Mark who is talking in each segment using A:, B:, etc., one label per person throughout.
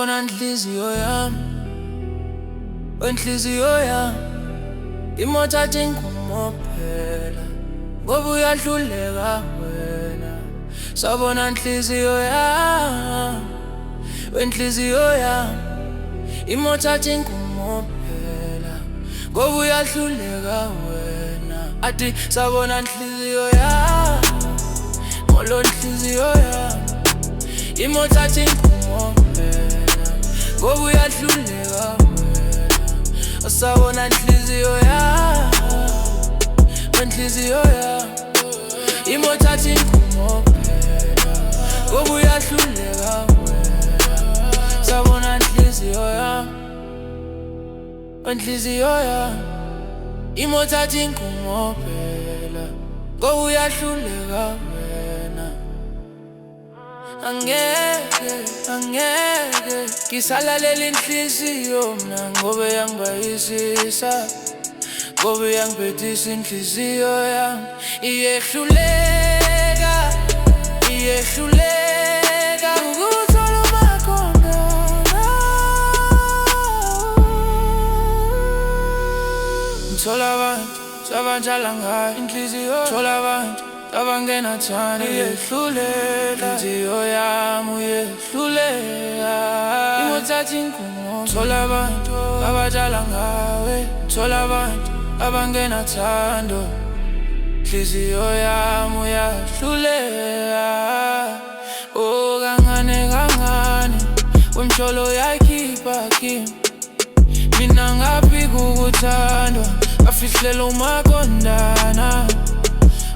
A: Sabona nhliziyo yami, wenhliziyo yami, imothatha ingumo phela, ngoba uyahluleka wena. Sabona nhliziyo yami, wenhliziyo yami, imothatha ingumo phela, ngoba uyahluleka wena. Athi sabona nhliziyo yami, ngolo nhliziyo yami, imothatha ingumo phela, ngoba uyahluleka wena. Sabona nhliziyo yami, wenhliziyo yami, imothatha ingumo phela, ngoba uyahluleka wena. Sabona nhliziyo yami, wenhliziyo yami, imothatha ingumo phela, ngoba uyahluleka wena. Angeke ngisalalela inhliziyo mina, ngoba yangibayisisa, ngoba yangiphethisa inhliziyo yami. Iyehluleka ukuthola umakhona. Ngithola abantu abanjala ngayo inhliziyo, ngithola abantu abangenathando. Iyehlulela inhliziyo yami, uyehlulela, imothatha ingumo. Ngithola abantu abajala ngawe, ngithola abantu abangenathando. Inhliziyo yami uyahlulela. Oh kangane wemsholo yayikhipha kimi, mina ngaphi kukuthandwa, ngafihlela umakondana.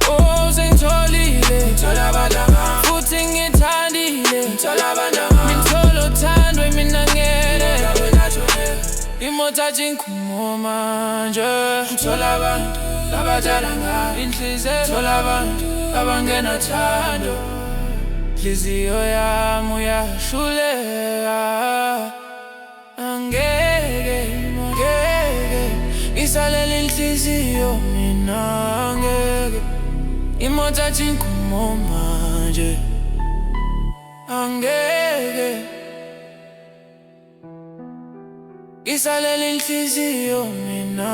A: Oh sengitholile, ngithola abantu futhi ngithandile, ngithola abantu ngithola uthandwe mina ngene. Imothatha ingumo manje, ngithola abantu abajala ngayo inhliziyo, ngithola abantu abangenathando. Inhliziyo yami uyahlulela. Angeke ngisalela inhliziyo mina, angeke imothatha ingumo manje. Angeke ngisalela inhliziyo mina.